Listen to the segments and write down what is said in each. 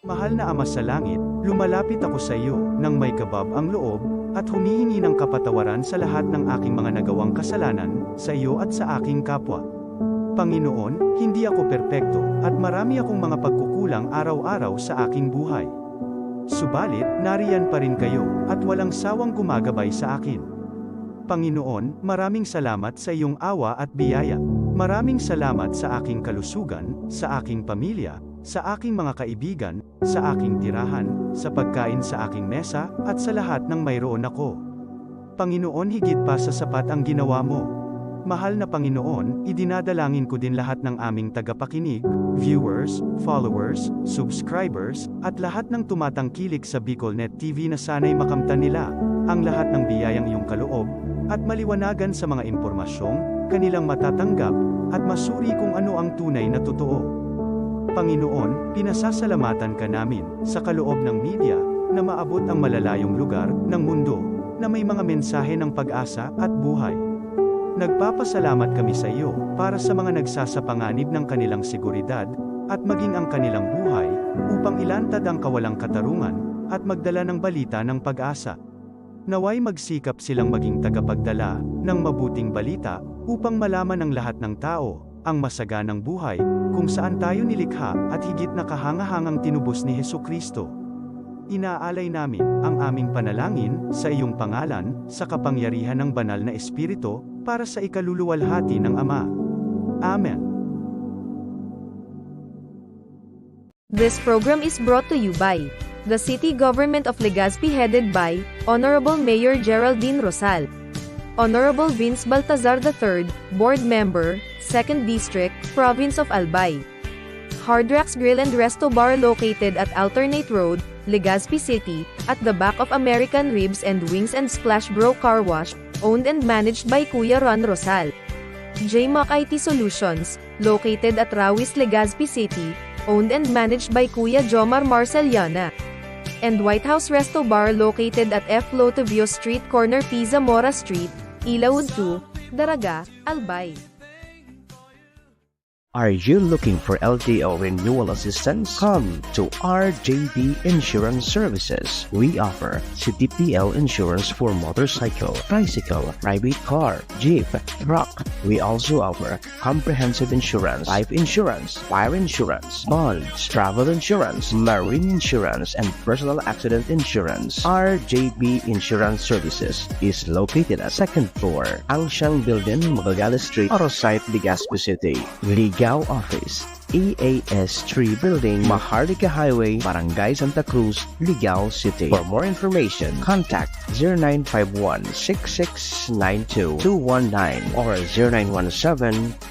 Mahal na Ama sa langit, lumalapit ako sa iyo, nang may kabab ang loob, at humihingi ng kapatawaran sa lahat ng aking mga nagawang kasalanan, sa iyo at sa aking kapwa. Panginoon, hindi ako perpekto, at marami akong mga pagkukulang araw-araw sa aking buhay. Subalit, nariyan pa rin kayo, at walang sawang gumagabay sa akin. Panginoon, maraming salamat sa iyong awa at biyaya. Maraming salamat sa aking kalusugan, sa aking pamilya, sa aking mga kaibigan, sa aking tirahan, sa pagkain sa aking mesa, at sa lahat ng mayroon ako. Panginoon, higit pa sa sapat ang ginawa mo. Mahal na Panginoon, idinadalangin ko din lahat ng aming tagapakinig, viewers, followers, subscribers, at lahat ng tumatangkilik sa BicolNet TV na sana'y makamtan nila ang lahat ng biyayang iyong kaloob, at maliwanagan sa mga impormasyong kanilang matatanggap, at masuri kung ano ang tunay na totoo. Panginoon, pinasasalamatan ka namin, sa kaloob ng media, na maabot ang malalayong lugar ng mundo, na may mga mensahe ng pag-asa at buhay. Nagpapasalamat kami sa iyo, para sa mga nagsasapanganib ng kanilang seguridad, at maging ang kanilang buhay, upang ilantad ang kawalang katarungan, at magdala ng balita ng pag-asa. Naway magsikap silang maging tagapagdala ng mabuting balita, upang malaman ng lahat ng tao ang masaganang buhay, kung saan tayo nilikha, at higit na kahangahangang tinubos ni Hesukristo. Inaalay namin ang aming panalangin sa iyong pangalan, sa kapangyarihan ng banal na Espiritu, para sa ikaluluwalhati ng Ama. Amen. This program is brought to you by the City Government of Legazpi, headed by Honorable Mayor Geraldine Rosal, Honorable Vince Baltazar III, Board Member, 2nd District, Province of Albay. Hardrax Grill and Resto Bar located at Alternate Road, Legazpi City, at the back of American Ribs and Wings and Splash Bro Car Wash, owned and managed by Kuya Ron Rosal. JMAC IT Solutions, located at Rawis, Legazpi City, owned and managed by Kuya Jomar Marceliana. And White House Resto Bar located at F. Lotavio Street corner Pisa Mora Street, Ilaud 2, Daraga, Albay. Are you looking for LTO renewal assistance? Come to RJB Insurance Services. We offer CTPL insurance for motorcycle, tricycle, private car, jeep, truck. We also offer comprehensive insurance, life insurance, fire insurance, bonds, travel insurance, marine insurance, and personal accident insurance. RJB Insurance Services is located at 2nd floor, Angsiang Building, Magallanes Street, Orosite, Legazpi City. Ligao Office, EAS 3 Building, Maharlika Highway, Barangay Santa Cruz, Ligao City. For more information, contact 0951-6692-219 or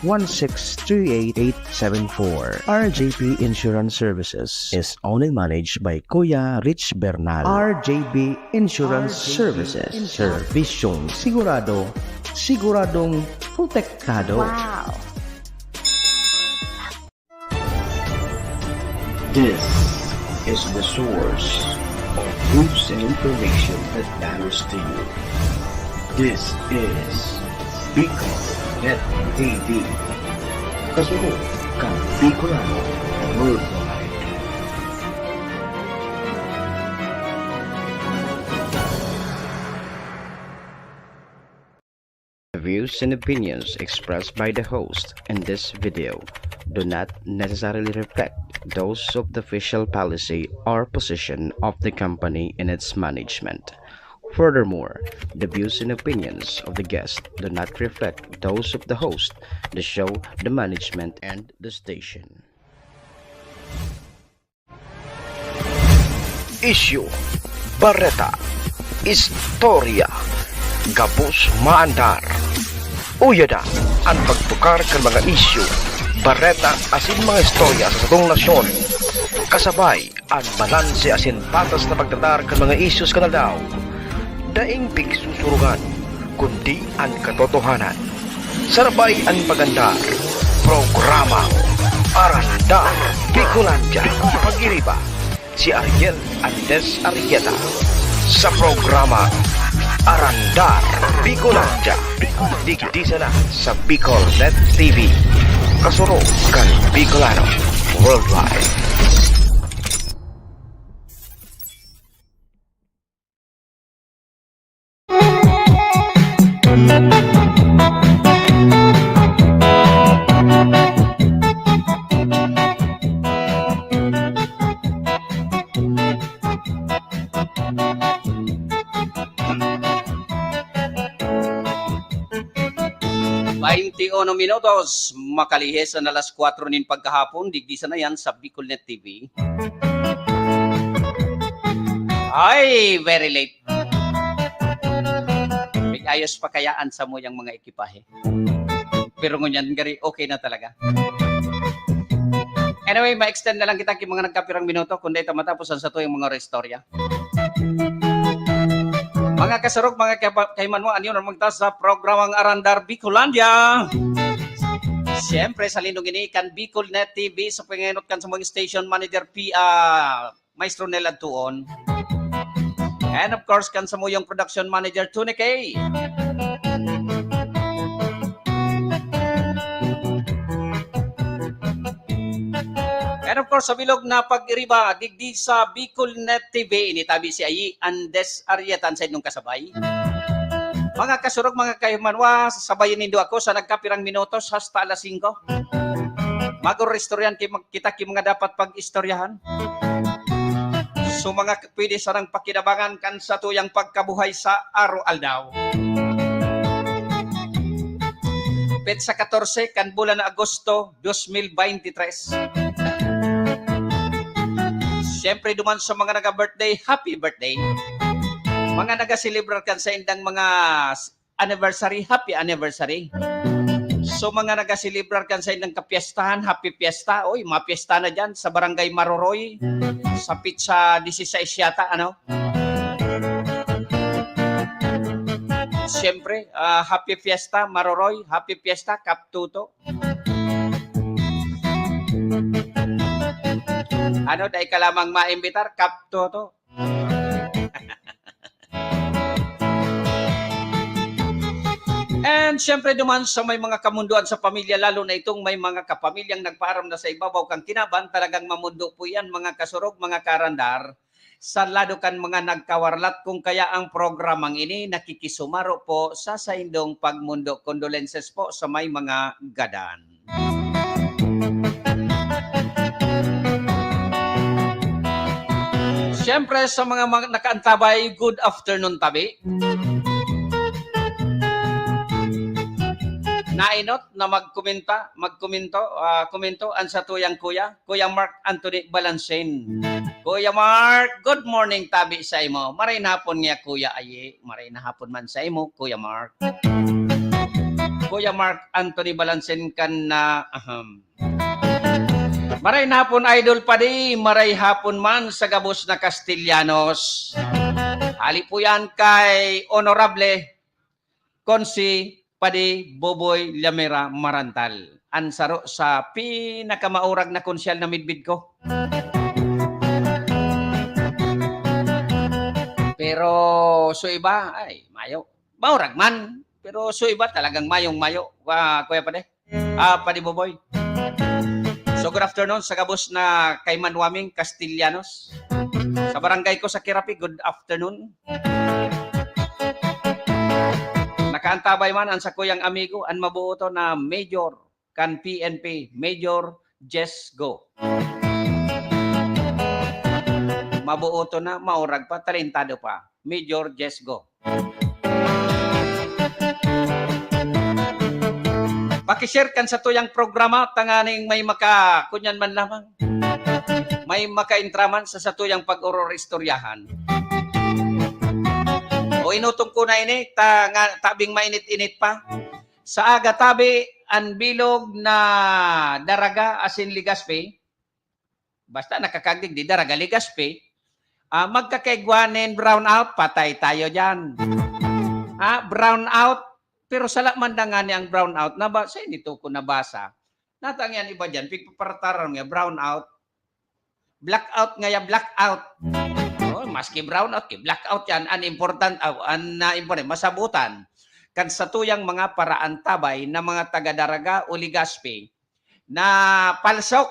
0917-1638874. RJB Insurance Services is owned and managed by Kuya Rich Bernal. RJB Insurance Services. Servisyong sigurado, siguradong protektado. Wow! This is the source of news and information that matters to you. This is BicolNet TV. Kasunod kang Bicolano Worldwide. The views and opinions expressed by the host in this video do not necessarily reflect those of the official policy or position of the company and its management. Furthermore, the views and opinions of the guest do not reflect those of the host, the show, the management, and the station. Isyu, Bareta, Istorya, Gabos Maandar. Uyada, ang pagtukar kan mga isyu, bareta asin mga istorya sa satong nasyon. Kasabay, ang balanse asin patas na pagtatar kan mga isyus kanadaw. Daing pigsusurugan, kundi ang katotohanan. Sarabay ang pagandar, programa, Arandar, Bicolandia, pag-iriba, si Ariel Andes Arrieta. Sa programa, Arandar, Bicolandia, digdisa na sa BicolNet TV. Kasuro kan Bicolano Worldwide. 21 minutos, makalihes na alas 4 nin pagkahapon, digdisa na yan sa Bicolnet TV. Ay, very late. May ayos pa kayaan sa mo yung mga ekipahe. Pero ngunyan, gari, okay na talaga. Anyway, ma-extend na lang kita kung mga nagkapirang minuto kundi ito matapos sa to yung mga restorya. Mga kasarog, mga kaiman mo, anyo na magtas sa programang Arandar Bicolandia. Siyempre, sa lindong ini, kan Bicolnet TV, sa panginot kan sa mga station manager Maestro Nel Tuon. And of course, kan sa mo yung production manager Tony K. And of course, sa bilog na pag-iriba, digdi sa Bicolnet TV, initabi si Ayi Andes Arietan sa inyong kasabay. Mga kasurog, mga kayumanwa, sabayin nindo ako sa nagkapirang minutos hasta alas 5. Mag-restoryan kita mga dapat pag-istoryahan. So mga pwede sarang pakinabangan kan sa tuyang pagkabuhay sa araw-aldaw. Pet sa 14 kan bulan na Agosto 2023. Siyempre duman sa mga naga-birthday, happy birthday. Mga naga-celebrar kan sa indang mga anniversary, happy anniversary. So mga naga-celebrar kan sa indang kapiestahan, happy fiesta. Oy, mapiesta na dyan sa Barangay Maroroy, sa Pizza 16 yata, ano? Siyempre, happy fiesta, Maroroy, happy fiesta, Kaptuto. Ano, dahil ka lamang maimbitar, Kaptuto. And siyempre duman sa may mga kamunduan sa pamilya, lalo na itong may mga kapamilyang nagpaaram na sa ibabaw kang kinaban, talagang mamundo po yan, mga kasurog, mga karandar. Sa lado kan mga nagkawarlat, kung kaya ang programang ini nakikisumaro po sa saindong pagmundo. Condolences po sa may mga gadan. Siyempre sa mga nakaantabay, good afternoon tabi. Nainot na komento ang sa tuyang Kuya Mark Anthony Balansin. Kuya Mark, good morning tabi sa imo. Maray na hapon nga Kuya Aye, maray na hapon man sa imo Kuya Mark. Kuya Mark Anthony Balansin kan na maray na hapon idol pa di, maray hapon man sa gabos na Castellanos. Hali po yan kay Honorable Konsi Padi Boboy Lamera Marantal. Ansaro sa pinakamaurag na konsyal na midbid ko. Pero so iba, ay, mayo. Maurag man. Pero so iba talagang mayong-mayo. Kuya Padi. Padi Boboy. So good afternoon sa gabos na kay Manwaming Castellanos. Sa barangay ko sa Kirapi, good afternoon. Nakaantabay man ang sa kuyang amigo, ang mabuo to na Major kan PNP, Major Jess Go. Mabuo to na, maurag pa, talentado pa, Major Jess Go. Pakishare kan sa tuyang programa, tanganing may kunyan man lamang. May makaintraman sa tuyang pag-ororistoryahan. O inutong ko na ini, tabing mainit-init pa. Sa aga tabi, ang bilog na daraga asin ligaspe, basta nakakagdig di daraga ligaspe, magkakaigwanin brown out, patay tayo dyan. Brown out, pero sala mandangan niya ang brown out, sa nito ko nabasa. Natang yan iba dyan, pigpaparataran nga brown out, blackout nga ya blackout. Maski brown out, blackout yan, important, masabutan. Kan sa tuyang mga paraan tabay na mga taga-daraga o ligaspe na palsok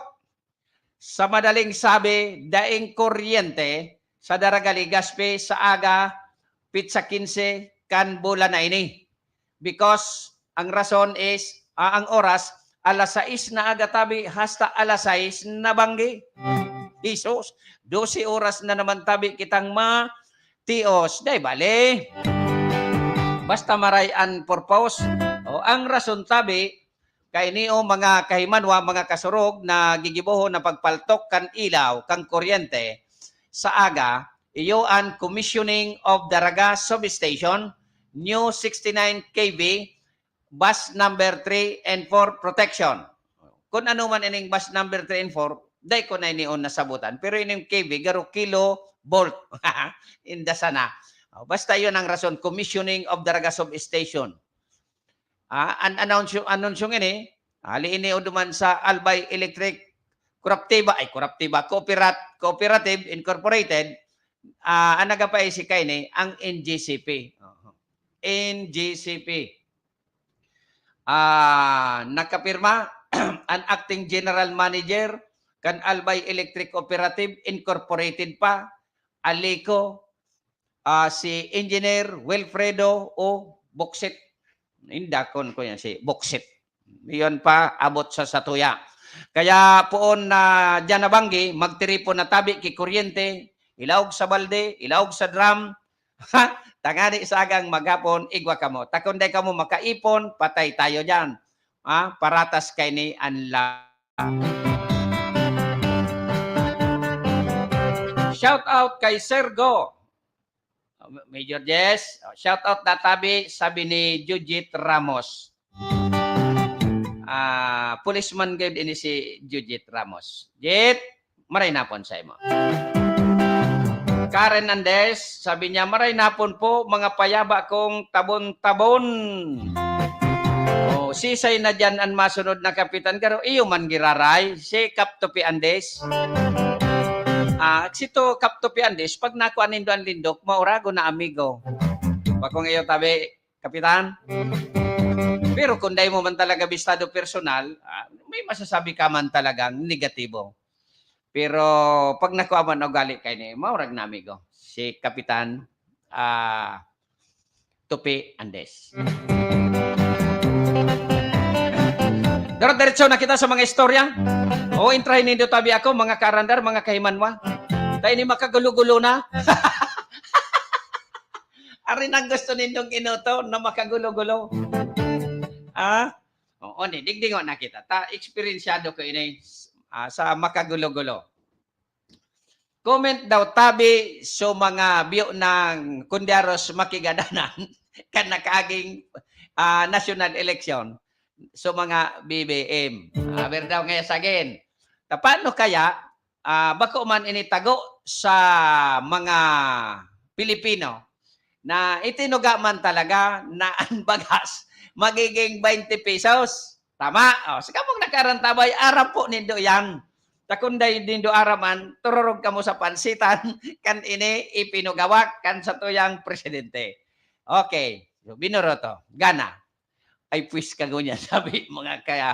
sa madaling sabi, daing kuryente sa daraga ligaspe sa aga, pitsa 15, kan bulan na ini. Because ang rason is, ang oras, alas 6 na aga tabi, hasta alas 6 na banggi. Isos, 12 oras na naman tabi kitang matios. Day bale. Basta marayan purpose. O, ang rason tabi, kay niyo mga kahimanwa, mga kasurog na gigibuho na pagpaltok kan ilaw, kang kuryente sa aga, iyo ang commissioning of Daraga Substation, new 69 kV, bus number 3 and 4 protection. Kung ano man ining bus number 3 and 4, day ko na inion nasabutan. Pero ining kV, garo kilo volt. Inda sana. Basta yun ang rason, commissioning of Daraga Substation. Announce ini, ali ini duman sa Albay Electric Cooperative Incorporated, ang nagapay si Kaine, ang NGCP. NGCP. Nakapirma ang acting general manager kan Albay Electric Cooperative Incorporated pa, Alico, si Engineer Wilfredo O. Boksit. Indakon ko yan si Boksit. Iyon pa, abot sa Satuya. Kaya poon na dyan nabanggi, magtiripo na tabi ki kuryente, ilawog sa balde, ilawog sa drum, tangani sa agang maghapon, igwa kamo. Takunday kamo makaipon, patay tayo dyan. Paratas kay ni Anla. Shout out kay Sergo. Major Jess. Shout out na tabi, sabi ni Jujit Ramos. Policeman guide ini si Jujit Ramos. Jit, maray napon sa imo. Karen Andes, sabi niya, maray napon po, mga payaba kong tabon-tabon. Sisay na dyan ang masunod na kapitan, pero iyo man giraray, si Kaptopi Andes. Sito Kaptopi Andes, pag nakuha nindo ang lindok, maurago na amigo. Bakong iyo tabi, kapitan. Pero kung dahil mo man talaga bistado personal, may masasabi ka man talagang negatibo. Pero pag nakuha man o gali kayo ni, maurag na amigo. Si Kapitan Tupi Andes. Diretso na kita sa mga istorya. Intrahin nindo tabi ako, mga karandar, mga kahimanwa. Tayo ni makagulo-gulo na. Arin ang gusto nindong inuto na makagulo-gulo. Digdingon na kita. Eksperyensyado ko ini sa makagulo-gulo. Comment daw tabi so mga biyo ng Kundaros Makigadanan kan nakaaging national election so mga BBM. Aber daw ngayon sagin. Paano kaya bako man initago sa mga Pilipino na itinuga man talaga na ang bagas magiging 20 pesos. Tama. Sa kamong nakarantabay, aram po nindo yan. Takunday nindo araman, tururog ka mo sa pansitan, kan ini ipinugawak kan sa tuyang presidente. Okay. So, binuro to. Gana. Ay puis kagunya. Sabi mga kaya,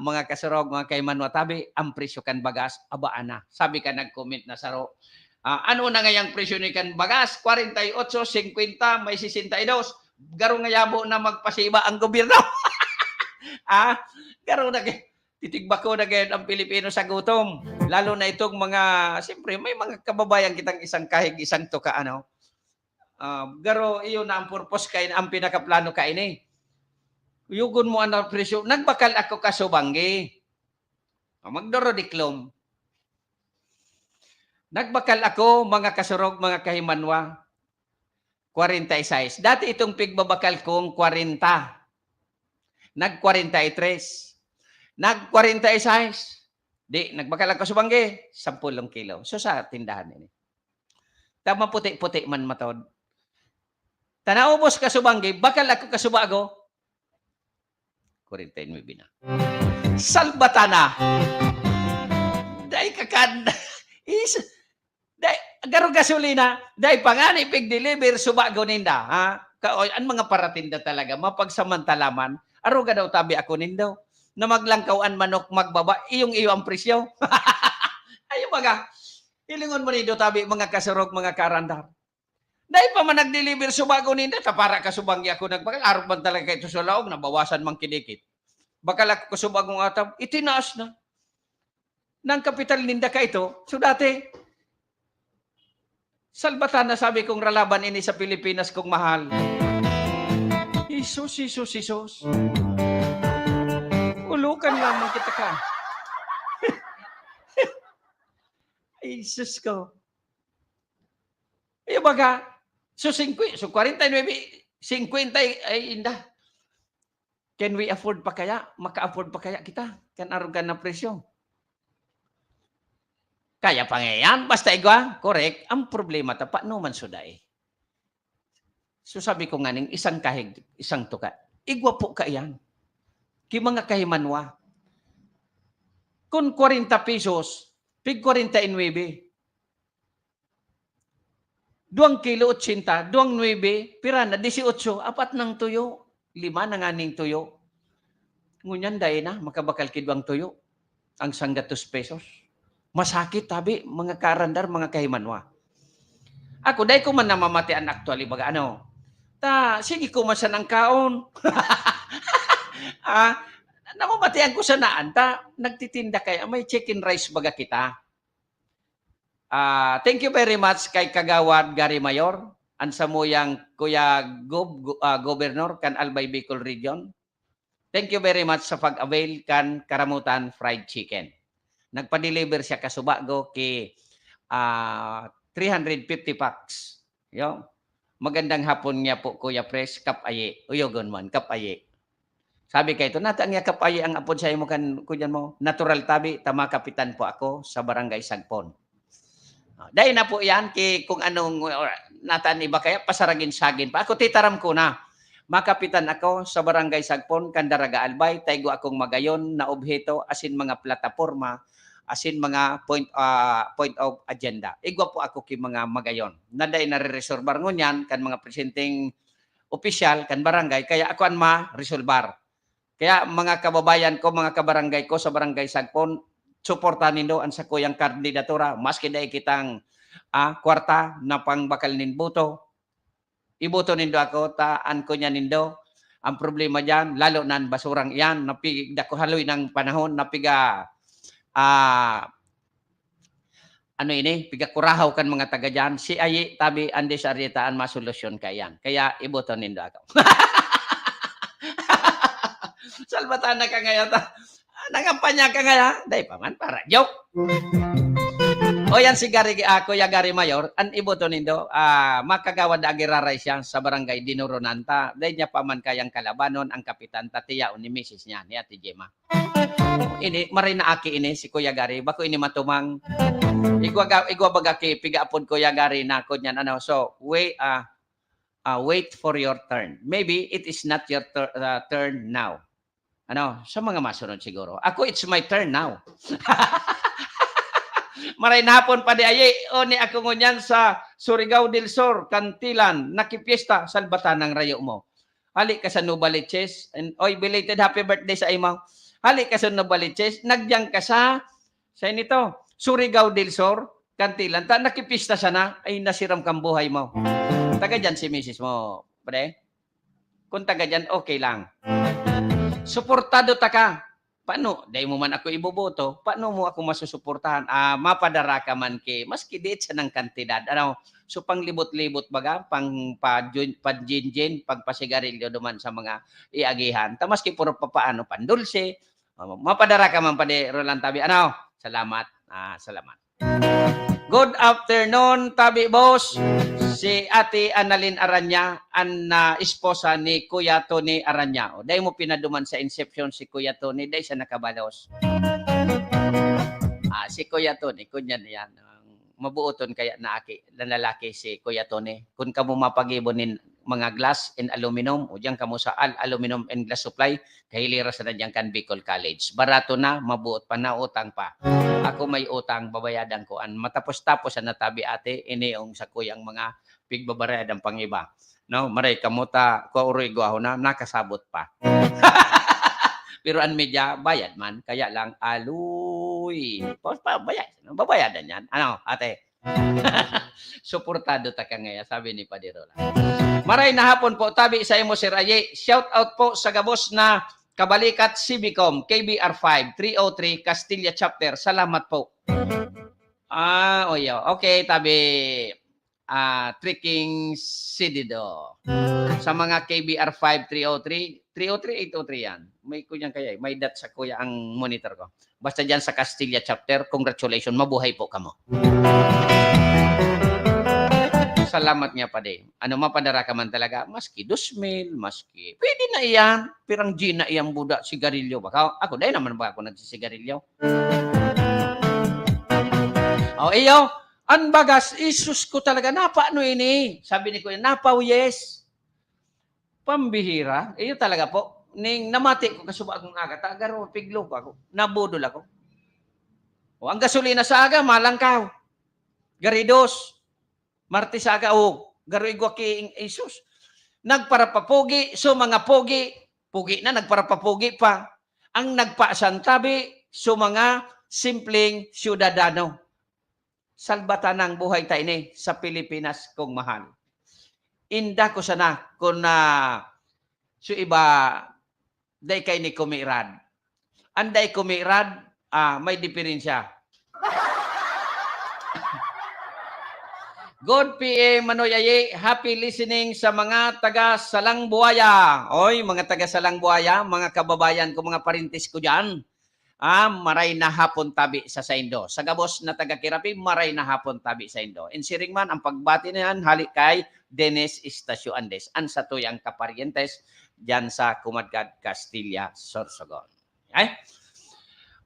mga kasurog, mga kaymanwa, tabi, ang presyo kan bagas, abaan na. Sabi ka nag-comment na saro. Ano na ngayang presyo ni kan bagas? 48, 50, may 62. Garo nga yabo na magpasiba ang gobyerno. Garo na titigba ko na ganyan ang Pilipino sa gutom. Lalo na itong mga, siyempre, may mga kababayan kitang isang kahig, isang tuka, garo, iyo na ang purpose kain, ang pinakaplano kain eh. Yugon mo ang presyo. Nagbakal ako kasubanggi. Magdoro diklom. Nagbakal ako, mga kasurog, mga kahimanwa, 46. Dati itong pigbabakal kong 40. Nag-43. Nag-46. Di, nagbakal ako subanggi, 10 kilo. So sa tindahan ini. Tama puti-puti man matod. Tanaubos ka subanggi, bakal ako kasubago, 49 bina. Salbatana. Dahil kakan. Garo gasolina, dahil pangani pig-deliver, subago ninda. Ang mga paratinda talaga, mapagsamantalaman, aruga daw tabi ako nindo, na maglangkawan manok magbaba, iyo ang presyo. Ayaw mga, ilingon mo nindo tabi, mga kasurog, mga karandar. Dahil pa man nag-deliver, subago ninda, para kasubanggi ako nagbakal, arog man talaga ito sa laog, nabawasan mang kinikit. Bakal ako kasubagong atam, itinaas na. Nang kapital ninda ka ito, so dati, salbatan na sabi kong ralaban ini sa Pilipinas kong mahal. Isus, Isus, Isus. Ulukan lamang kita ka. Isus ko. Ay, baga, so 49, 50 ay indah. Can we afford pa kaya? Maka-afford pa kaya kita? Kan arugan na presyo. Kaya pa ngayon, basta igwa, correct. Ang problema ta, paano man suday? So sabi ko nga ning isang kahig, isang tuka. Igwa po ka yan. Ki mga kahimanwa. Kung 40 pesos, pig 49. 2 kilo 80, 2 pira na 18, apat ng tuyo, 5 na nga ning tuyo. Ngunyan dahil na, makabakal kidwang tuyo. Ang sanggatos pesos. Masakit tabi, mga karandar, mga kahimanwa. Ako, dahil ko man namamatian actually, baga ano, sige ko man sa ng kaon. Namamatian ko sa naan, nagtitinda kaya, may chicken rice baga kita. Thank you very much kay Kagawad Gary Mayor, ang samuyang Kuya Governor kan Albay Bicol Region. Thank you very much sa pag-avail kan Karamutan Fried Chicken. Nagpa-deliver siya kasubago ki 350 packs. Yo. Magandang hapon niya po Kuya Pres, kapaye. Uyogon man, kapaye. Sabi kay ito, natang niya kapaye ang apod sa imo kan kuyan mo. Natural tabi, tama kapitan po ako sa Barangay Sagpon. Dahil na po yan, kung anong nataan iba kaya, pasaragin-sagin pa. Ako titaram ko na. Makapitan ako sa Barangay Sagpon, Candaraga Albay, taygo akong magayon na obheto, asin mga plataforma, asin mga point of agenda. Igwa po ako ki mga magayon. Naday na re-resolbar ngunyan, kan mga presenting opisyal, kan barangay, kaya ako an ma-resolbar. Kaya mga kababayan ko, mga kabarangay ko sa Barangay Sagpon, suportahan nindo ang sa kuyang kandidatura, maski dahil kitang kwarta na pangbakal nin buto. Ibuto nindo ako, taan ko niya nindo. Ang problema dyan, lalo na basurang yan, napigda ko haloy ng panahon, napiga, piga kurahaw kan mga taga dyan. Si Ayi, tabi, andi sa aritaan, masolusyon ka yan. Kaya ibuto nindo ako. Salbatan na ka ngayon. Nangampanya ka ngayon. Dahil pa man, para joke. O yan si Kuya Gary Mayor, an iboto nindo, makagawad agiraray siya sa barangay Dinuronanta. Dahil niya pa man kayang kalabanon ang kapitan Tatiya o ni Mrs. niya, ni Ate Gemma. Ini, marina aki ini si Kuya Gary. Bako ini matumang, igwa bagaki, piga-apod Kuya Gary na ko niyan. Ano, so, wait for your turn. Maybe it is not your turn now. Ano, sa mga masunod siguro. Ako, it's my turn now. Maray na hapon pa di ay o ni ako ngunyan sa Surigao del Sur, Cantilan, nakipiesta, salbatan ng rayo mo. Hali ka sa Nubaliches, and oy, belated happy birthday sa imaw. Hali ka sa Nubaliches, nagyang ka sa nito, Surigao del Sur, Cantilan, nakipiesta sana, ay nasiram kang buhay mo. Taga dyan si Mrs. mo, pre. Kung taga dyan, okay lang. Suportado ta ka. Paano? Dahil mo man ako iboboto, paano mo ako masusuportahan? Mapadara ka man maski diit sa ng kantidad. Ano? So, panglibot-libot baga, pang-jinjin, pagpasigarilyo duman sa mga iagihan. Maski puro papaano, pandulse. Mapadara ka man pa di, Roland Tabi. Ano? Salamat. Salamat. Good afternoon, Tabi Boss. Si Ate Annalyn Aranya, ang esposa ni Kuya Tony Aranya. Dahil mo pinaduman sa inception si Kuya Tony, dahil siya nakabalos. Si Kuya Tony, kunyan yan. Mabuoton kaya na lalaki si Kuya Tony. Kung ka mo mapagibonin mga glass and aluminum, o diyan ka mo sa aluminum and glass supply, kahilira sa nandiyan kan Bicol College. Barato na, mabuot pa na, utang pa. Ako may utang, babayadan ko. Matapos-tapos na natabi ate, iniong sa kuyang mga pigbabayadan pang iba. No, maray kamuta, kuuroy guaho na, nakasabot pa. Pero ang media, bayad man. Kaya lang, aluy. Babayadan yan. Ano, ate? Suportado ta ka ngayon, sabi ni Padirola. Maray na hapon po, tabi sa imo Sir Aye. Shout out po sa gabos na Kabalikat Civicom, KBR5, 303, Castilla Chapter. Salamat po. Okay, tabi. Tricking Sidido. Sa mga KBR 5303, 303, 803 yan. May kunyang kaya, may dat sa kuya ang monitor ko. Basta dyan sa Castilla chapter, congratulations, mabuhay po kamo. Salamat nga pa din. Ano mapadara ka man talaga, maski 2,000, maski. Pwede na iyan. Pirang G na iyang buda, sigarilyo. Baka, ako, dahil naman ba ako nagsisigarilyo? O, iyo, ang bagas, isus ko talaga, napaano ini? Sabi ni Kuya, napaw, yes. Pambihira. Iyo talaga po. Ning namati ko kasuba akong aga, tagaro, piglo ko ako. Nabudol ako. O, ang gasolina sa aga, malangkaw. Garidos. Martes aga, o, garoy ki isus. Nagparapapogi, so mga pogi, pugi na, nagparapapogi pa. Ang nagpaasantabi, so mga simpleng syudadano. Salbatan ng buhay tayo ni sa Pilipinas kong mahal. Inda ko sana kung so iba, day kay ni kumirad. Anday kumirad, may diferensya. Good PM Manoy Aye, happy listening sa mga taga Salang Buaya. Oy, mga taga Salang Buaya, mga kababayan ko, mga parintis ko diyan. Maray na hapon tabi sa Saindo. Sa Gabos na taga Kirapi, maray na hapon tabi sa Indo. In Siringman, ang pagbati na yan, halik kay Dennis Estacio Andes. An sa tuyang kaparientes, diyan sa Kumadgad, Castilla, Sorsogon. Ay?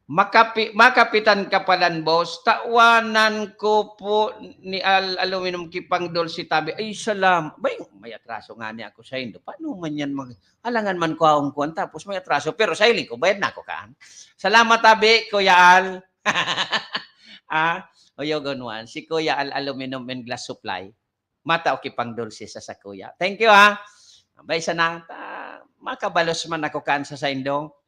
Makapitan Kapalan, boss, tawanan ko po ni Aluminum Kipang Dolce Tabi. Ay, salam. Bay, may atraso nga niya ako sa Indo. Paano man yan alangan man ko akong kuwan, tapos may atraso. Pero sa hiling ko, bayad na ako kaan. Salamat, Tabi, Kuya Al. Oyo ganuan. Si Kuya Al Aluminum and Glass Supply. Mata o Kipang Dolce sa Kuya. Thank you, ha. Bay, sana, makabalos man ako kaan sa Indo.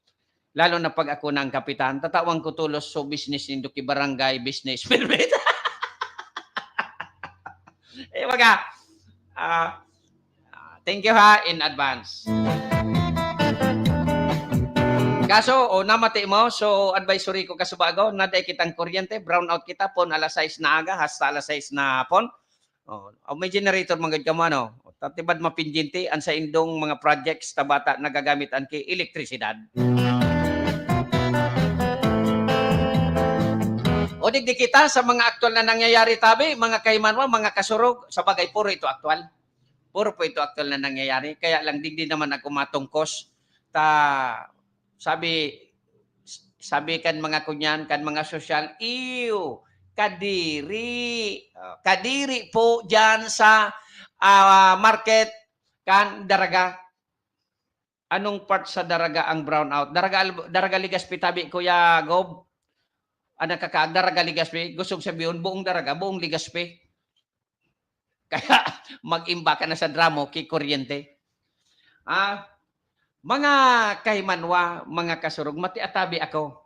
Lalo na pag ako ng kapitan, tatawang ko tulos so business nindo ki barangay business permit. Baga, thank you ha in advance. Kaso, namati mo, so advisory ko kasubago, naday kitang kuryente, brown out kita pon alas 6 na aga, hasta alas 6 na pon. May generator manggad ka mo, no? Tatibad mapinjinti, ang sa indong mga projects tabata nagagamit ang ki elektrisidad. O digdi kita sa mga aktual na nangyayari, Tabi, mga kaimanwa, mga kasurog, sa bagay, puro ito aktual. Puro po ito aktual na nangyayari. Kaya lang digdi naman ako matungkos. Sabi kan mga kunyan, kan mga sosyal, kadiri. Kadiri po dyan sa market, kan Daraga. Anong part sa Daraga ang brownout? Daraga Ligaspi, Tabi, Kuya Gob. Daraga Ligaspi, gusto sabihin, buong Daraga, buong Ligaspi. Kaya mag-imba ka na sa dramo, kay kuryente. Mga kahimanwa, mga kasurog, matiatabi ako.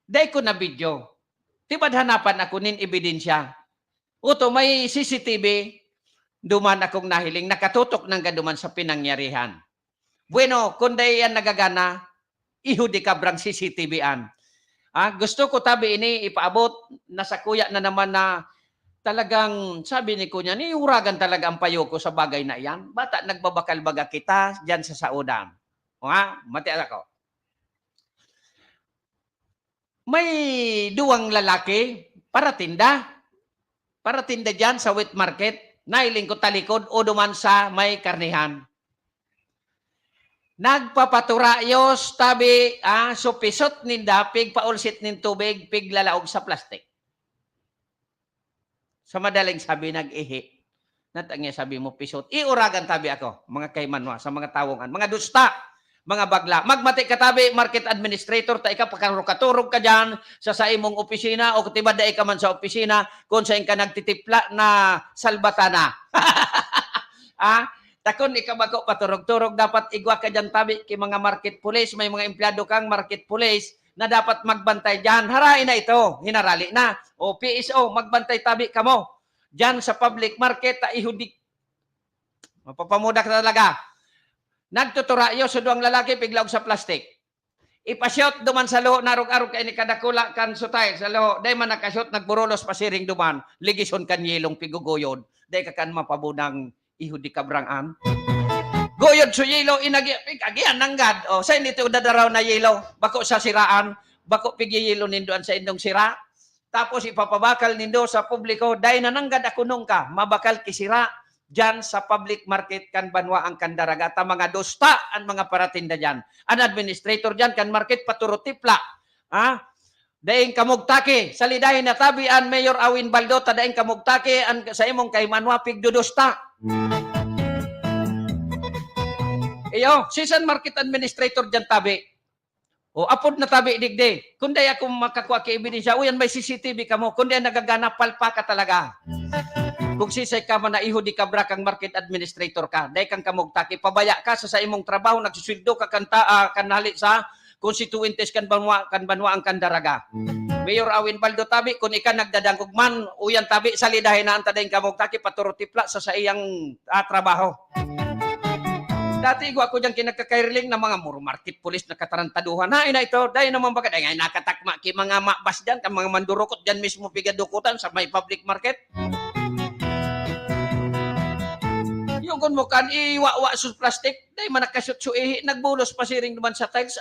Dahil ko na video. Tibad hanapan ako nin ebidensya. Uto, may CCTV, duman akong nahiling, nakatutok ng gaduman sa pinangyarihan. Bueno, kung dahil yan nagagana, ihudi ka brang CCTV-an. Gusto ko, Tabi, ini ipaabot na sa kuya na naman na talagang, sabi ni kuya, niuragan talaga ang payo ko sa bagay na yan. Bata, nagbabakal-baga kita dyan sa saudan. Matiala ko. May duwang lalaki para tinda. Para tinda dyan sa wet market. Nailing ko talikod o duman sa may karnihan. Nagpapaturayos, Tabi, so pisot ninda, pig paulsit nin tubig, pig lalaog sa plastic. Sa madaling sabi, nag-ihi. Natangya sabi mo, pisot. Iuragan, Tabi, ako, mga kaimanwa, sa mga tawongan, mga dusta, mga bagla. Magmati ka, Tabi, market administrator, ta ika, pagkaturog ka dyan sa imong opisina, o katiba da ka man sa opisina, kung saan ka nagtitipla na salbatana. Takon ikabako paturog-turog, dapat igwa ka dyan, Tabi, kay mga market police, may mga empleyado kang market police na dapat magbantay dyan. Harain na ito, hinarali na. O PSO, magbantay, Tabi, kamo. Dyan sa public market, ihudik. Mapapamudak talaga. Nagtuturayo sa duwang lalaki, piglaog sa plastic. Ipasyot duman sa loho, narog-arog kay ni kadakula kan sutay sa loho. Day man nakasyot, nagburulos pasiring duman, ligison kan yelong piguguyod. Day ka kan mapabunang ihudi kabrangan. Goyod so yelo, agian nanggad. O, sa nito dadaraw na yelo, bako sa siraan, bako pigi yelo nindoan sa indong sira. Tapos ipapabakal nindo sa publiko, day nananggad ako nung ka, mabakal kisira. Diyan sa public market kan banwa ang kandaraga, ta mga dosta ang mga paratinda diyan. Ang administrator diyan kan market paturo tipla. Daing kamugtake, salidahin na tabi ang Mayor Awin Baldo, ta daing kamugtake ang sa imong kay manwa pigdudosta. Iyo, season market administrator diyan tabi. O apod na tabi digde. Kundi ako makakuha kay ebidensya, uyan may CCTV kamo, kundi nagagana palpa ka talaga. Kung sisay ka man na ihudi ka bra kang market administrator ka, dahil kang kamugtaki, pabaya ka sa imong trabaho, nagsusweldo ka kanali sa constituentes kan banwa ang kandaraga. Mayor Awin Baldo tabi, kung ika nagdadangkog man, uyan tabi, salidahin na ang tadayang kamugtaki, paturo tipla sa iyang trabaho. Dati ako dyan kinagkakairiling na mga muro market police na katarantaduhan. Ha, ina ito, dahil naman baga, dahil nakatakma ki mga makbas dyan, ka mga mandurukot dyan mismo pigadukutan sa may public market. Yung kung mo kan iwa-wa sa plastic, dahil man nakasut suihi, nagbulos pa siring naman sa tiles.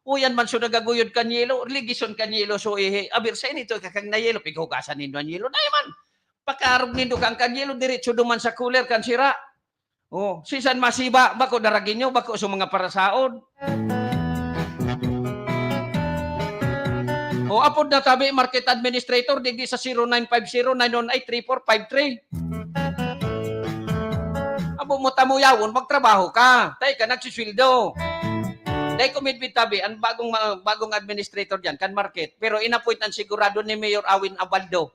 Uyan man so nagaguyod kan yelo, ligison kan yelo suihi. Abir sa inito, kakang na yelo, pighugasan nindo ang yelo. Dahil man, pakarog nindo kang kan yelo, diretso duman sa cooler kan sira. Oh, sisan masiba, bako daragin nyo, bako sa mga parasaod. O apod na tabi, market administrator, digdi sa 0950-918-3453. Abo mo tamuyawon, magtrabaho ka. Tay ka, nagsuswildo. Day kumidbid tabi, ang bagong administrator dyan, kan market. Pero inapoint ang sigurado ni Mayor Awin Abaldo.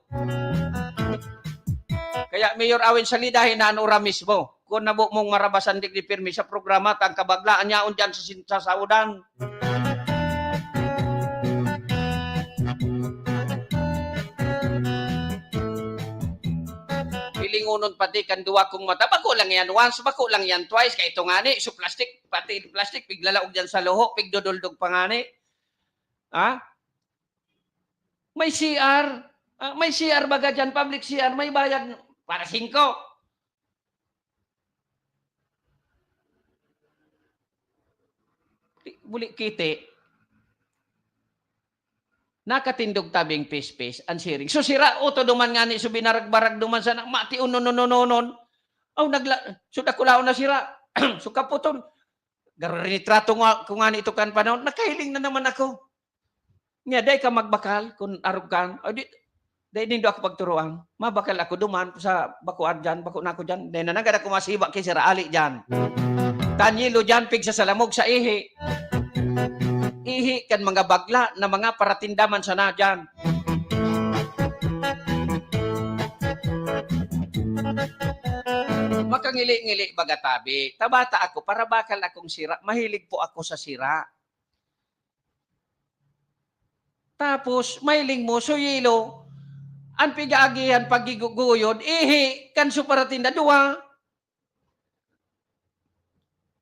Kaya Mayor Awin, salidahin na anura mismo. Kung nabo mong marabasan digdi pirmi sa programa, tang kabaglaan niyaon dyan sa saudan. Pilingunon pati kan duwa kong mata. Bako lang yan once, bako lang yan twice. Kaya ito nga ni, so plastic, pati plastic, piglalaog dyan sa loho, pigdodoldog pa nga ni. May CR. May CR baga dyan, public CR, may bayad para 5. Buli kiti, nakatindog tabing pis-pis, ang siring. So sira, oto duman nga ni, so binarag-barag duman sa mati unonononon. Oh, so dakulao na sira. So kaputon. Garinitrato ko nga ni ito kan panahon, nakahiling na naman ako. Nga, day ka magbakal, kung arog kan, day din do ako pagturuan. Mabakal ako duman sa bakuan dyan, bako na ako dyan. Day na nagad ako masiba kay Sir Ali dyan. Tanyilo dyan, pig sa salamog sa ihi. Ihi kan mga bagla na mga paratindaman sana dyan. Makangili-ngili baga tabi. Tabata ako, para bakal akong sira. Mahilig po ako sa sira. Tapos, mailing mo, suyilo, ang pigaagihan pagiguguyod, ihi, kanso paratinda, duwa.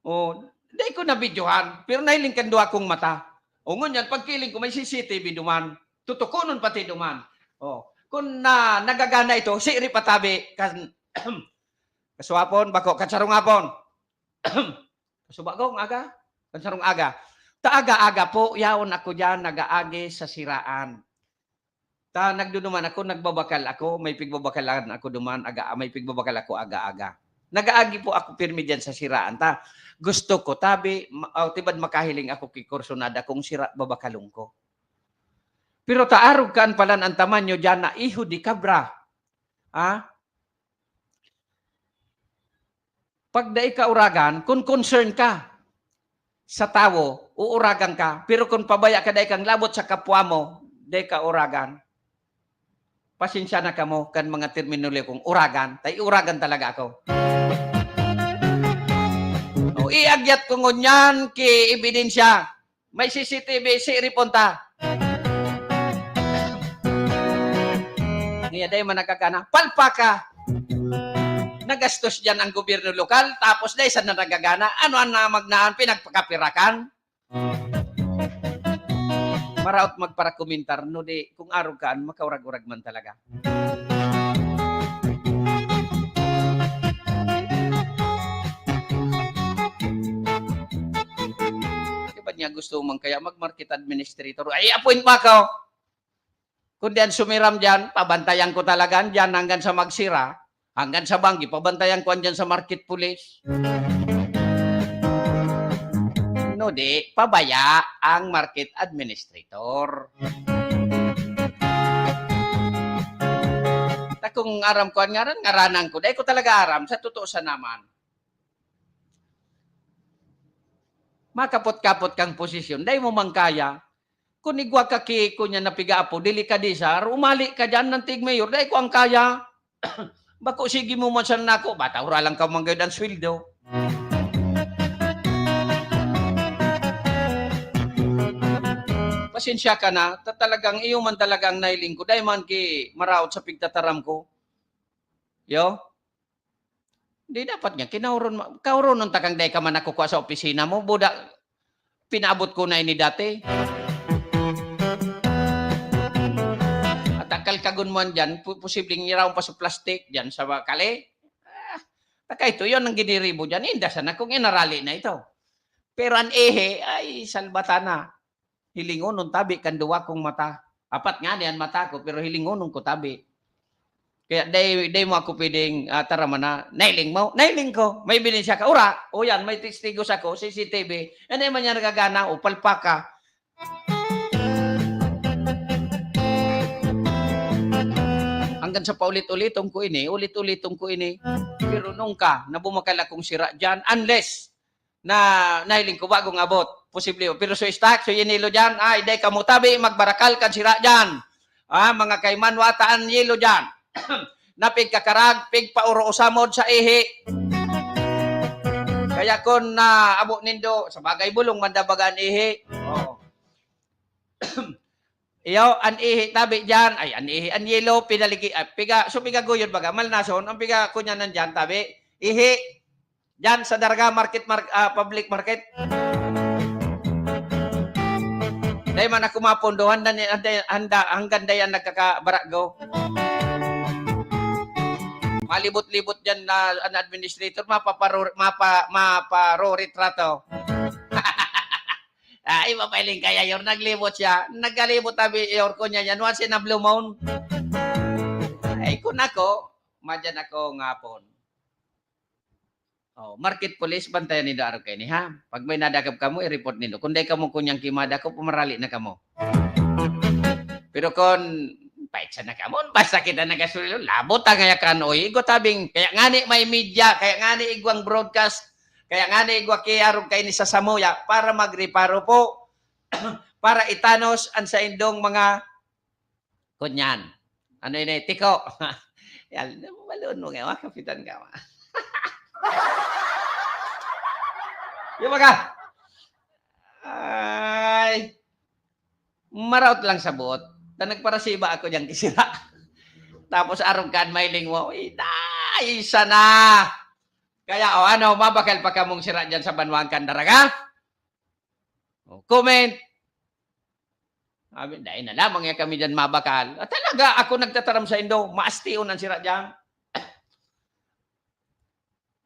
O, di ko na videohan, pero nahiling kan duwa kong mata. O ngunyan, pagkiling ko, may CCTV duman. Tutukunon pati duman. O, kung nagagana ito, siri patabi, kasuapon, bako, katsarong hapon. Kasubagong aga, katsarong aga. Taaga-aga po, yaon ako dyan, nagaagi sa siraan. Nagduduman ako, nagbabakal ako, may pigbabakalan ako duman, may pigbabakal ako aga-aga. Nagaagi po ako pirmi dyan sa siraan. Gusto ko, tabi, tibad makahiling ako kikursonada kung sira babakalong ko. Pero taarog kaan pala ang tamanyo dyan na iho di kabra. Pag daig ka uragan, kung concern ka sa tao, uuragan ka. Pero kung pabaya ka daig kang labot sa kapwa mo, daig ka uragan. Pasensya na ka mo kan mga terminology kong uragan. Uragan talaga ako. Iagyat ko ngunyan ki ebidensya. May CCTV, riponta. Ngayon, dahil man nagkakana, palpa ka. Nagastos dyan ang gobyerno lokal, tapos dahil saan na nagagana, ano ang namagnaan, pinagpakapirakan. Maraot magpara komentar no di kung arog kaan makaurag-urag man talaga. Di ba niya gusto man kaya mag-market administrator? Ay, appoint ba ako? Kung diyan sumiram diyan, pabantayan ko talaga diyan hanggang sa magsira, hanggang sa banggi, pabantayan ko diyan sa market police. No di, pabaya ang market administrator. Ta kung aram ko ngaranan ko, dahil ko talaga aram, sa totoo sa naman. Makapot-kapot kang posisyon, dahil mo man kaya, kung igwa ka ko niya napiga apo, dili ka di sar, umali ka dyan ng tig-mayor, dahil ko ang kaya. Bako sige mo man sa nako, bata lang ka manggayod ang sweldo. Pasensya ka na, talagang iyo man talagang nailing ko, dahil man ki maraot sa pigtataram ko. Yo? Di dapat nga, kauron nung takang day ka man nakukuha sa opisina mo, buda, pinaabot ko na ini dati. At akal kagun mo dyan, posibleng niraw pa sa plastic dyan sa kali. Taka ito, yun ang giniribo dyan, indasan na kung inarali na ito. Pero ang ehe, ay salbatana. Hilingon nung tabi, kanduwa kong mata. Apat nga diyan mata ko, pero hilingon nung ko tabi. Kaya day mo ako pwedeng tarama na, nailing mo? Nailing ko. May binisya ka. Ura, o yan, may testigos ako, CCTV. Ano man yan nagagana, upalpa ka. Hanggang sa paulit-ulitong ko ini. Pero nung ka, nabumakal akong sira dyan, unless na nahiling ko bagong abot. Posible. Pero so stack, so yinilo dyan, ay, day ka mo tabi, magbarakal kan sira dyan. Mga kayman, wataan yelo dyan. Napig kakarag, pig pauro usamod sa ihi. Kaya kung abo nindo, sa bagay bulong, mandabagan ihi. Oh. Iyo, an ihi tabi dyan, ay, an ihi, an yelo, pinaligi, piga guyod baga, malnason, ang piga kunya nandyan, tabi, ihi, dyan sa Daraga Market, public market. Dahil man ako mapundohan, hanggang dayan nagkakabaraggo. Malibot-libot dyan na an administrator, maparo-retrato. Ay, mapailing kaya yor, naglibot siya. Nagkalibot tabi yor ko niya yan, once in a blue moon. Ay, kung ako, madyan ako ngapon. Oh, market police, bantayan nindo araw kayo ni ha. Pag may nadakap kamo, i-report nindo. Kung day kamo kunyang kimada ko, pumarali na kamo. Pero kung paitsa na kamo, basta kita nagasulilo, labot ang kaya kanoy. Igo tabing, kaya ngani may media, kaya ngani igwang broadcast, kaya ngani igwa kiyarog kayo ni sa Samoya para magreparo po, para itanos ang sa indong mga kunyan. Ano yun tiko? Yan, malun mo nga, kapitan ka. Yung mga, ay, maraot lang sa buot. Na nagparasiba ako dyan kisira. Tapos arong kan mailing mo, isa na. Kaya mabakal pa kamong sira dyan sa Banwang Daraga? Comment. Dahil na lamang yan kami dyan mabakal. Talaga, ako nagtataram sa Indo, maastion ang sira dyan.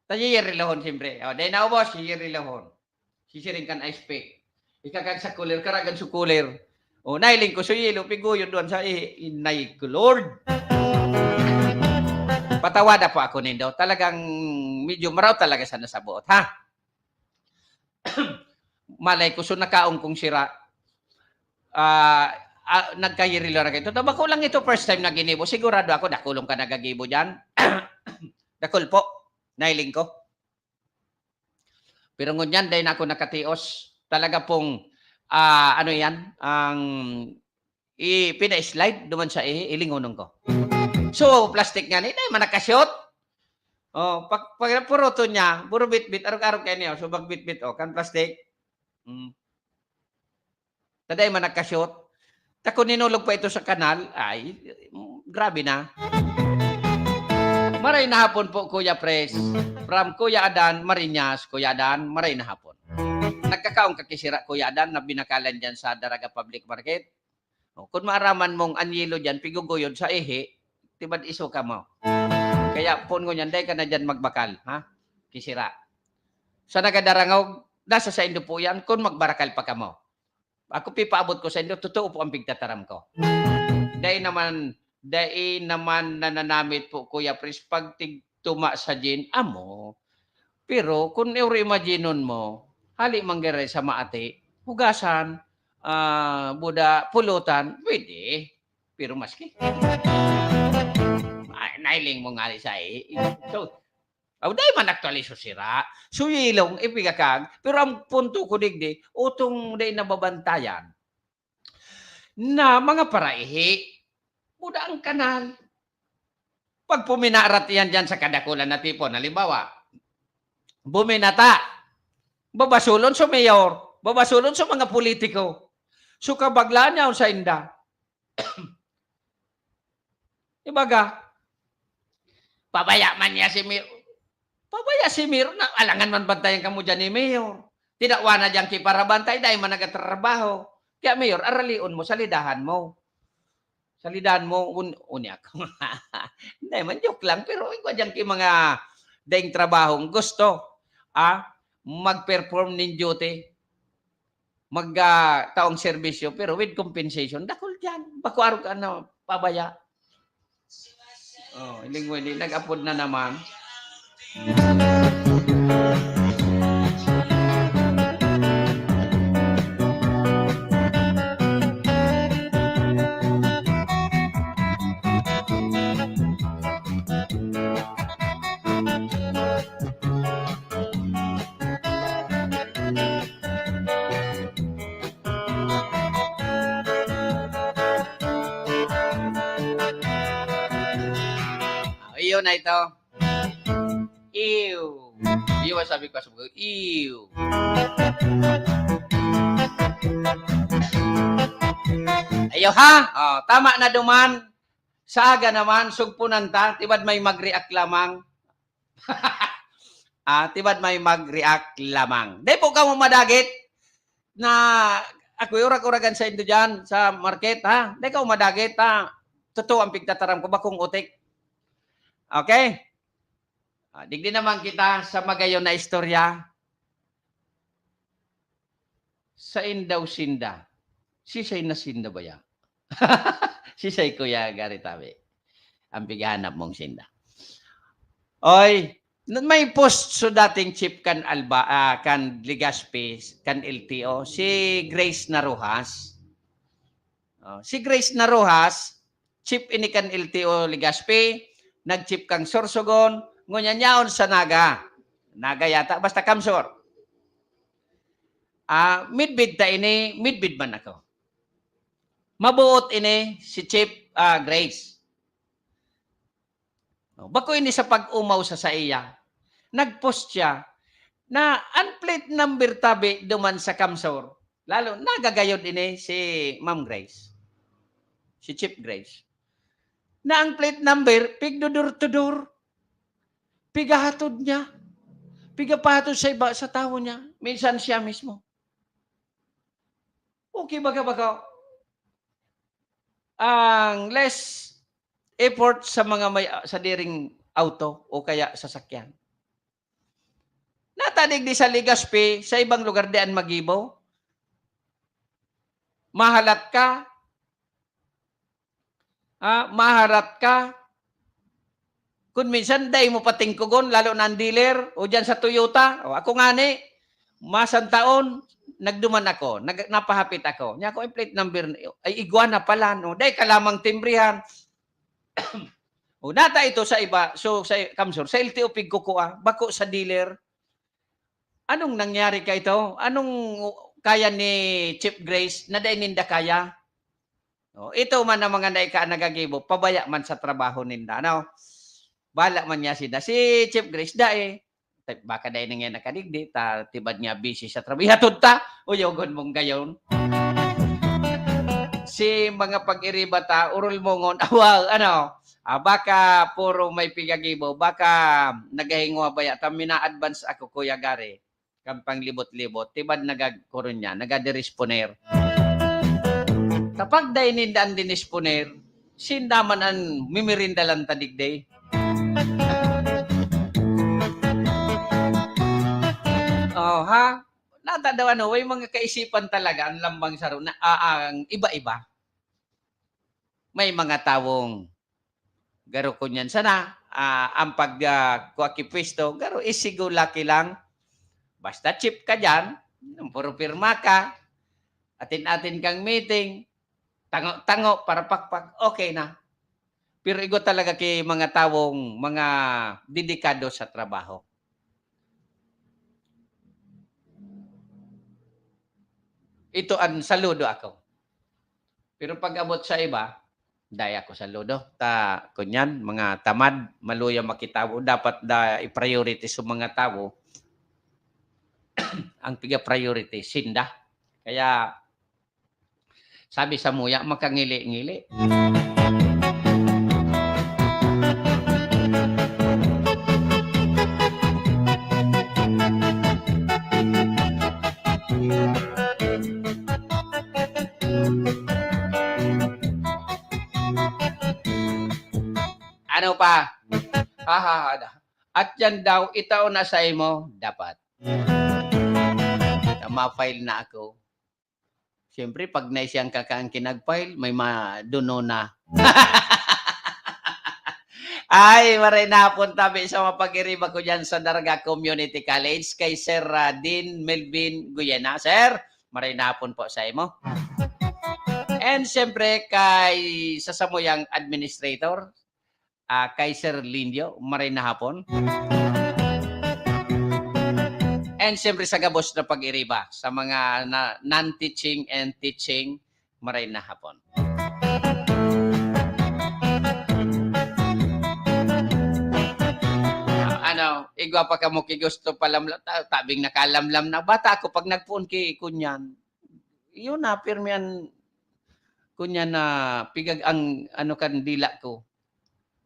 Tayirilahon siyempre. Dahil na ubos, siyirilahon. Sisiring kan ice pick. Ikakag sa cooler, karagan sa cooler. Nailing ko sa yelo, piguyon doon sa inay ko, Lord. Patawada po ako nindo. Talagang medyo maraw talaga sana sa buot, ha? Malay ko, so nakaong kong sira. Nagkayirilo na kayo. Tabako lang ito first time na ginibo. Sigurado ako, dakulong ka nagagibo dyan. Dakul po. Nailing ko. Pero ngunyan, dahil na ako nakatios, talaga pong, ano yan, ang pina-slide duman sa ilingunong ko. So, plastic nga dahil manakasyot. Pag puroto niya, puro bit-bit, arog-arog kayo niya. So, bit-bit, kan plastic. Taday manakasyot. Tako ninulog pa ito sa kanal, ay, grabe na. Maray na hapon po, Kuya Pres. From Kuya Adan, Marinas, Kuya Adan, maray na hapon. nagkakaong kakisira Kuya Adan na binakalan dyan sa Daraga Public Market. O, kung maaraman mong anyelo dyan, piguguyod sa ihi, tibad iso ka mo. Kaya pun ko niyan, day ka na dyan magbakal, ha? Kisira. Sa nagadarangog, nasa sa indo po yan, kung magbarakal pa ka mo. Ako pipaabot ko sa indo, totoo po ang pigtataram ko. Day naman nananamit po, Kuya Pris, pag tigtuma sa gin, amo. Pero kung i-imagineon mo, hali manggiray sa maati, hugasan, buda, pulutan, pwede. Pero maski. Nailing mo nga sa so, dahil man aktualiso sira, suyilong ipigakag, pero ang punto ko digdi, utong day nababantayan, na mga paraihi, buda ang kanal. Pag puminarat yan dyan sa kadakulan na tipo, halimbawa, buminata, babasulon sa mayor, babasulon sa mga politiko, so kabagla niya sa inda. Ibaga, pabaya man niya si Mayor. Pabaya si Mayor, na alangan man bantayan ka mo dyan ni Mayor. Tidakwa na dyan para bantay, dahil man nagatrabaho. Kaya Mayor, aralion mo, salidahan mo. Salidahan mo, unyak. Hindi man, joke lang, pero ikaw dyan mga daing trabahong gusto mag-perform ng duty, taong serbisyo, pero with compensation, dakol dyan. Bako araw ka na, pabaya. Oh, iling nag-upload na naman. Iyo na ito. Ew. Iyo sabi ko sa buhay. Ew. Ayo ha. Oh, tama na duman. Sa aga naman, sugpunan ta. Tibad may mag-react lamang. Tibad may mag-react lamang. Di po ka mo madagit na ako urak-uragan sa indo dyan sa market, ha? Di ka mo madagit, ha? Totoo ang pigtataram ko, bakong utik. Okay? Digdi naman kita sa magayon na istorya. Sa indaw sinda. Sisay na sinda ba yan? Sisay Kuya Garitabi. Ang pighanap mong sinda. Oy, may post so dating Chief kan Legazpi, kan LTO, si Grace Narojas. Si Grace Narojas, Chief ini kan LTO Legazpi, nag-chip kang Sorsogon, ngunyanyaon sa Naga. Naga yata, basta Kamsor. Midbid ta ini, midbid man ako. Mabuot ini si Chief Grace. Bako ini sa pag-umaw sa iya, nag-post siya na unplate number tabi duman sa Kamsor. Lalo, nagagayod ini si Ma'am Grace. Si Chief Grace. Na ang plate number, pigdudor-tudor. Pigahatod niya. Pigapahatod sa iba, sa tao niya. Minsan siya mismo. Okay, baga. Ang less effort sa mga sa diring auto o kaya sasakyan. Natanig di sa Legazpi, sa ibang lugar diyan magibo. Mahalat ka, maharat ka. Kung minsan, day mo patingkugon, lalo na ang dealer, o dyan sa Toyota, o ako nga ni, masang taon, nagduman ako, napahapit ako. Niya ako, plate number, ay iguana pala, no? Day ka lamang timbrihan. O nata ito sa iba, so sa Kamsor, sa LTO pigkukuha, bako sa dealer. Anong nangyari ka ito? Anong kaya ni Chief Grace na day ninda kaya? Ito man ang mga naika nagagibo, pabaya man sa trabaho ninda. Ano? Bala man niya sida. Si Chief Grace baka dahil nga nakadigdi, tibad niya busy sa trabaho. Hatod ta, uyogon mong gayon. Si mga pag-iriba ta, urol mongon, baka puro may pigagibo, baka nagahingwa baya, mina-advance ako, Kuya Gary. kampang libot-libot, tibad nagagkuron niya, nagadirisponer. Kapag dainindan din isponer, sindaman ang mimirindalan tadigday. Oh, ha? Natadawa no, may mga kaisipan talaga ang lambang saro na ang iba-iba. May mga tawong garo kunyan sana ang kuakipwesto, garo isigulaki lang. Basta chip ka dyan, puro pirma ka, atin-atin kang meeting, tango-tango para pakpak, okay na. Pero igo talaga kay mga tawong mga dedikado sa trabaho. Ito ang saludo ako. Pero pag abot sa iba, daya ko saludo. Kunyan, mga tamad, maluya makitawo, dapat i-priority sa mga tao. Ang piga-priority, sinda. Kaya, sabi sa muya, makangili-ngili. Ano pa? At yan daw, itaw na sa imo, dapat. Ma-file na ako. Siyempre, pag naisiyang kakaang kinag-file, may maduno na. Ay, maray na hapon tabi sa mapag-iriba ko dyan sa Daraga Community College kay Sir Dean Melvin Guyena. Sir, maray na hapon po sa imo. And siyempre, kay sasamuyang administrator, kay Sir Lindio, maray na hapon. And siyempre sa gabos na pag-iriba, sa mga non-teaching and teaching, maray na hapon. Igwa pa ka mo gusto palamlam, tabing nakalamlam na. Bata ako, pag nagpuon kay kunyan, yun na, pirmian, kunyan na pigag ang kandila ko.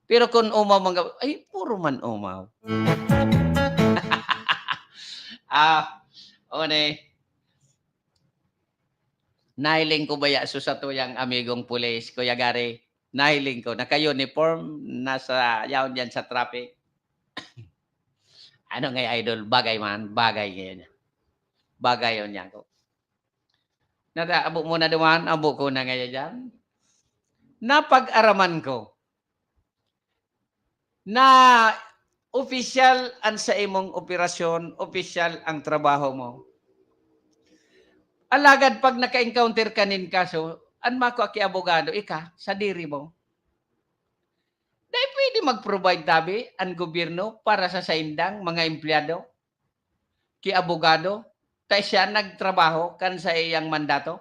Pero kung umaw mga, ay, puro man umaw. Nahiling ko baya sa tuyang amigong pulis, Kuya Gary, nahiling ko, naka-uniform, nasa yaon yan sa traffic. Ano nga idol, bagay man, bagay ngayon. Bagay yun yan ko. Abo mo na duman, abo ko na ngayon dyan. Napag-araman ko, na official ang sa imong operasyon, official ang trabaho mo. Alagad pag naka-encounter ka nin kaso, anma ko aki abogado, ika, sa diri mo. Dahil pwede mag-provide tabi ang gobyerno para sa saindang mga empleyado, ki abogado, tayo siya nagtrabaho kan sa iyang mandato.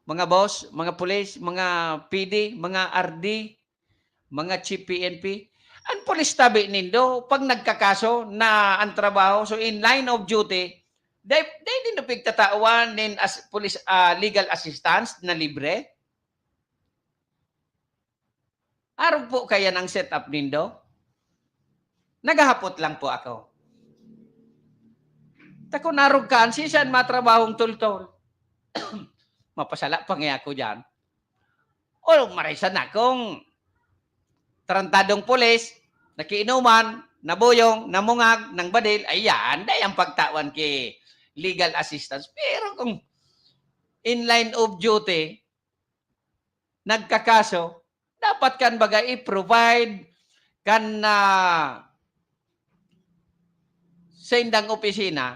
Mga boss, mga police, mga PD, mga RD, mga chief PNP, ang police tabi nindo, pag nagkakaso na ang trabaho, so in line of duty, dahil din na pigtatawan nin as police legal assistance na libre. Araw po kaya ng setup nindo? Nagahapot lang po ako. Tako narog kan, sisan matrabahong tultol. Mapasala pa nga ako dyan. O maraysan akong tarantadong pulis, nakiinuman, nabuyong, namungag, nang badil, ayan, day ang pagtawan kay legal assistance. Pero kung in line of duty, nagkakaso, dapat kan baga i-provide kan sa indang opisina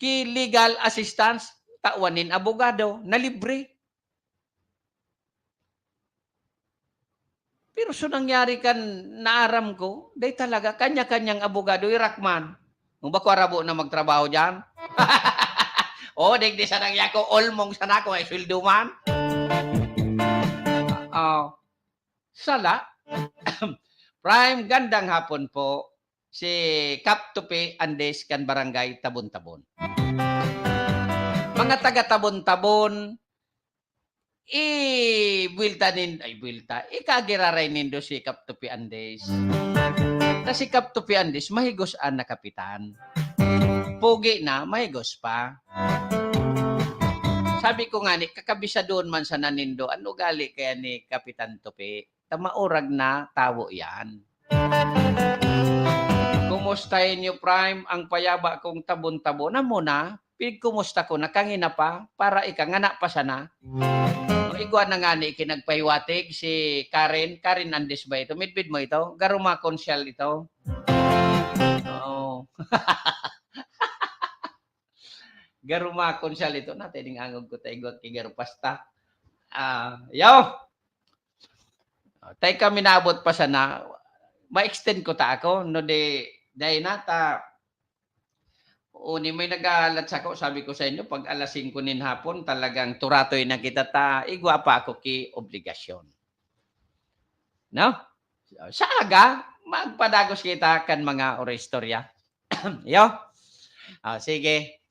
ki legal assistance tawanin abogado na libre. Pero so nangyari kan naaram ko, day talaga kanya-kanyang abogado irakman. Kung ba ko arabo na magtrabaho dyan? Digdi sa nangyari ko, olmong sana ko ay swilduman. Sala. Prime, gandang hapon po. Si Kap Tupi Andes kan Barangay Tabon-Tabon. Mga taga Tabon-Tabon, ikagiraray nindo si Kap Tupi Andes. Na si Kap Tupi Andes, mahigosan na kapitan. Pugi na, mahigos pa. Sabi ko nga ni, kakabisa doon man sa nanindo, ano gali kaya ni Kapitan Tupi? Tamaurag na tawo yan. Kumustahin niyo, Prime, ang payaba kong tabon-tabo na muna. Pinagkumusta ko na kangina pa para ikangana pa sana. Igwa na nga ni ikinagpahiwatig si Karen. Karen Andes ba ito? Midbid mo ito? Garuma konsyal ito? Oo. Garuma konsyal ito. Natin angog ko tayo kay Garupasta. Yaw! Tayo kami naabot pa sana. Ma-extend ko ta ako. No de, dahil na ta. Uni, may nag-aalat sa ako. Sabi ko sa inyo, pag alas 5 nin hapon, talagang turatoy na kita ta. Igwa pa ako ki obligasyon. No? Sa aga, magpadagos kita kan mga oristorya. Yo? Sige.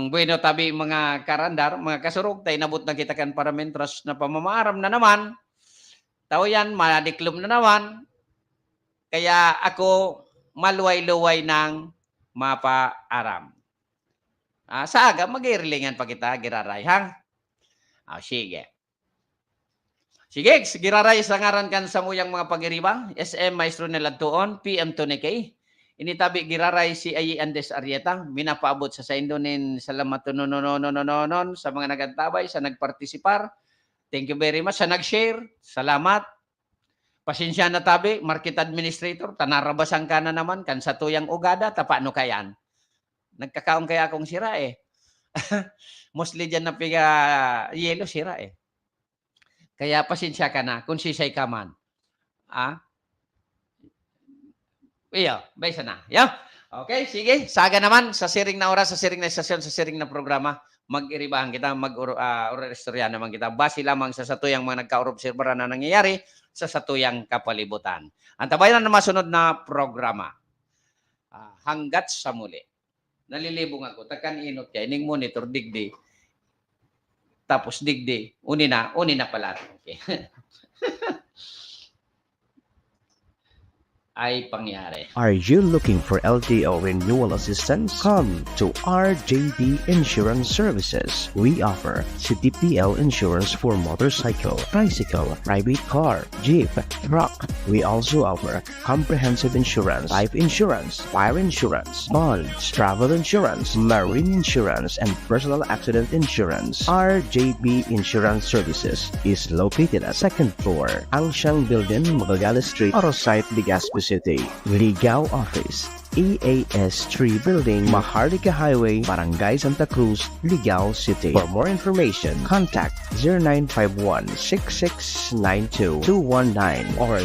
Bueno, tabi mga karandar, mga kasurog, tayo nabot na kita kan paramentros na pamamaram na naman. Tao yan, madiklom na naman. Kaya ako maluway-luway ng mapaaram. Sa aga, mag-irilingan pa kita, giraray, ha? Sige. Sige, giraray sa ngaran kan sa muyang mga pag-iriba, SM Maestro Neladtuon, PM Tony K. Initabi giraray si Ayi Andes Arieta, minapaabot sa Indonin, salamat nonon sa mga nagantabay, sa nagpartisipar. Thank you very much sa nag-share. Salamat. Pasensya na tabi, market administrator, tanarabasan ka na naman, kan sa tuyang ugada, tapano kayan? Nagkakaon kaya akong sira eh. Mostly dyan na piga yelo, sira eh. Kaya pasensya ka na, kung sisay ka man. Iyo, baysa na. Yo. Okay, sige. Saga naman, sa siring na oras, sa siring na istasyon, sa siring na programa, mag-iribahan kita, mag-oristorya naman kita. Base lamang sa satuyang mga nagka-observera na nangyayari sa satuyang kapalibutan. Ang tabayan na masunod na programa. Hanggat sa muli. Nalilibong ako. Takan inot kaya. Ining monitor, digdi. Tapos digdi. Uni na pala. Okay. Ay pangyari. Are you looking for LTO renewal assistance? Come to RJB Insurance Services. We offer CTPL insurance for motorcycle, tricycle, private car, jeep, truck. We also offer comprehensive insurance, life insurance, fire insurance, bonds, travel insurance, marine insurance, and personal accident insurance. RJB Insurance Services is located at 2nd floor, Angshan Building, Magallanes Street, Orosite, Legazpi City. Ligao Office, EAS 3 Building, Maharlika Highway, Barangay Santa Cruz, Ligao City. For more information, contact 0951-6692-219 or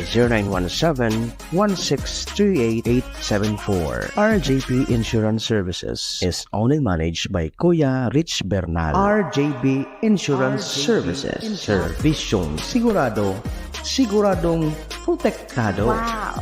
0917-1638874. RJP Insurance Services is owned and managed by Kuya Rich Bernal. RJB Insurance Services. Servisyong siguradong protektado. Wow!